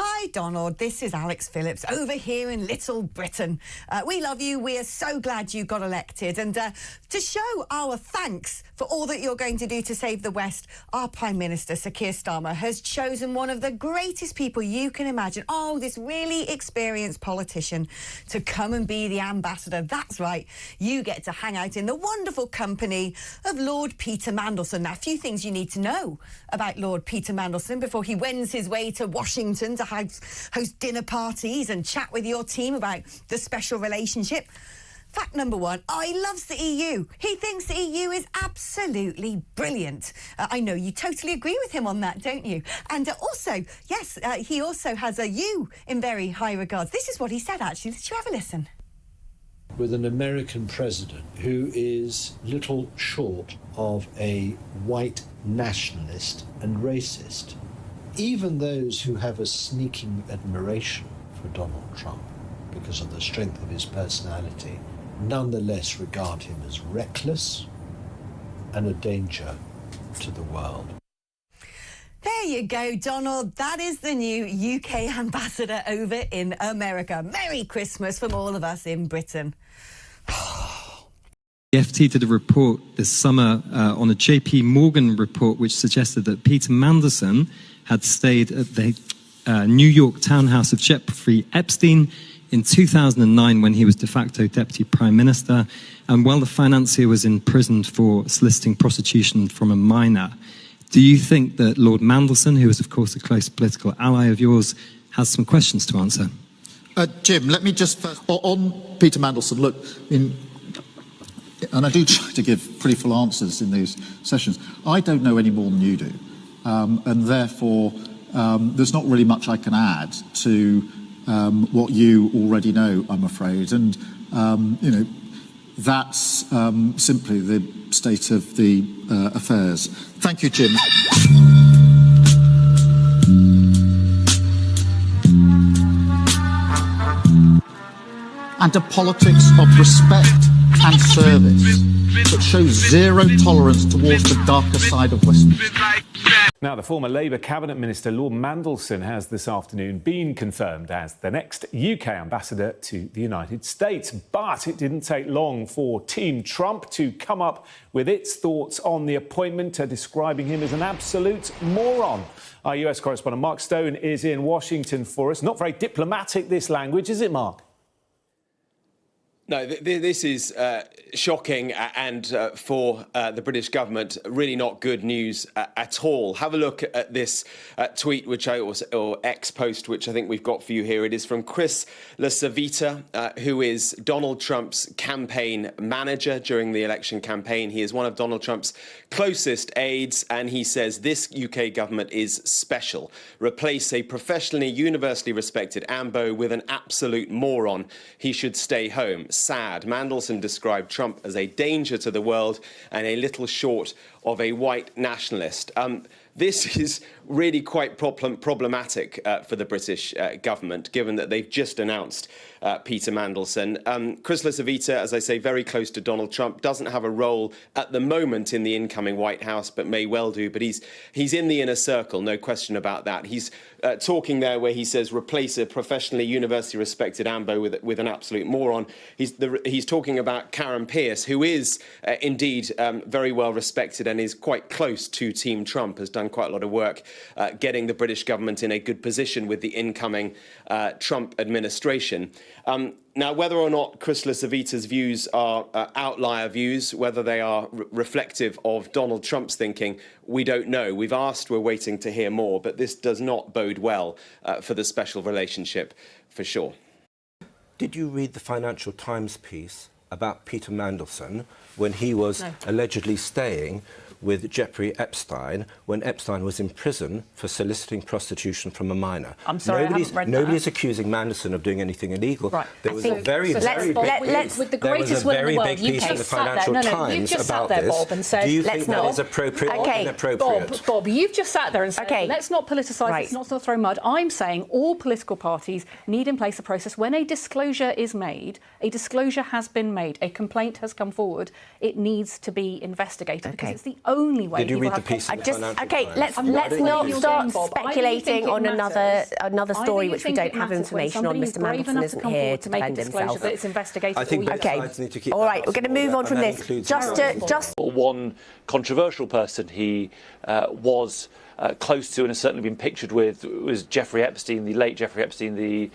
Hi, Donald. This is Alex Phillips over here in Little Britain. We love you. We are so glad you got elected. And to show our thanks for all that you're going to do to save the West, our Prime Minister, Sir Keir Starmer, has chosen one of the greatest people you can imagine. Oh, this really experienced politician to come and be the ambassador. That's right. You get to hang out in the wonderful company of Lord Peter Mandelson. Now, a few things you need to know about Lord Peter Mandelson before he wends his way to Washington to host dinner parties and chat with your team about the special relationship. Fact number one, he loves the EU. He thinks the EU is absolutely brilliant. I know you totally agree with him on that, don't you? And also, yes, he also has a you in very high regards. This is what he said, actually. Let's have a listen. With an American president who is little short of a white nationalist and racist. Even those who have a sneaking admiration for Donald Trump because of the strength of his personality nonetheless regard him as reckless and a danger to the world. There you go, Donald. That is the new UK ambassador over in America. Merry Christmas from all of us in Britain. The FT did a report this summer on a JP Morgan report which suggested that Peter Mandelson had stayed at the New York townhouse of Jeffrey Epstein in 2009 when he was de facto Deputy Prime Minister, and while the financier was imprisoned for soliciting prostitution from a minor. Do you think that Lord Mandelson, who is of course a close political ally of yours, has some questions to answer? Jim, let me just first, on Peter Mandelson, look, and I do try to give pretty full answers in these sessions. I don't know any more than you do, and therefore there's not really much I can add to what you already know, I'm afraid. And you know, that's simply the state of the affairs. Thank you, Jim. And a politics of respect and service that shows zero tolerance towards the darker side of Westminster. Now, the former Labour Cabinet Minister Lord Mandelson has this afternoon been confirmed as the next UK ambassador to the United States. But it didn't take long for Team Trump to come up with its thoughts on the appointment, describing him as an absolute moron. Our US correspondent Mark Stone is in Washington for us. Not very diplomatic, this language, is it, Mark? No, this is shocking and for the British government, really not good news at all. Have a look at this tweet, or X post, which I think we've got for you here. It is from Chris LaCivita, who is Donald Trump's campaign manager during the election campaign. He is one of Donald Trump's closest aides, and he says this UK government is special. Replace a professionally, universally respected AMBO with an absolute moron. He should stay home. Sad. Mandelson described Trump as a danger to the world and a little short of a white nationalist. This is really quite problematic for the British government, given that they've just announced Peter Mandelson. Chris LaCivita, as I say, very close to Donald Trump, doesn't have a role at the moment in the incoming White House, but may well do. But he's in the inner circle, no question about that. He's talking there where he says replace a professionally, universally respected AMBO with an absolute moron. He's talking about Karen Pierce, who is indeed very well respected and is quite close to Team Trump, has done quite a lot of work getting the British government in a good position with the incoming Trump administration. Now, whether or not Chris LaCivita's views are outlier views, whether they are reflective of Donald Trump's thinking, we don't know. We've asked, we're waiting to hear more, but this does not bode well for the special relationship, for sure. Did you read the Financial Times piece about Peter Mandelson when he was allegedly staying with Jeffrey Epstein when Epstein was in prison for soliciting prostitution from a minor? I'm sorry, nobody's accusing Mandelson of doing anything illegal. Right. There was a very big piece in the Financial Times about this. Bob, and said, do you think that is appropriate or inappropriate? Bob, you've just sat there and said, let's not politicise, let's not throw mud. I'm saying all political parties need in place a process. When a disclosure is made, a disclosure has been made, a complaint has come forward, it needs to be investigated because it's the only way. Did you read the piece? Okay, let's not start speculating on another story which we don't have information on. Mr. Mandelson isn't here to defend himself. That it's investigated. I think all right, we're going to move on from this. Just one controversial person he was close to and has certainly been pictured with was Jeffrey Epstein, the late Jeffrey Epstein, the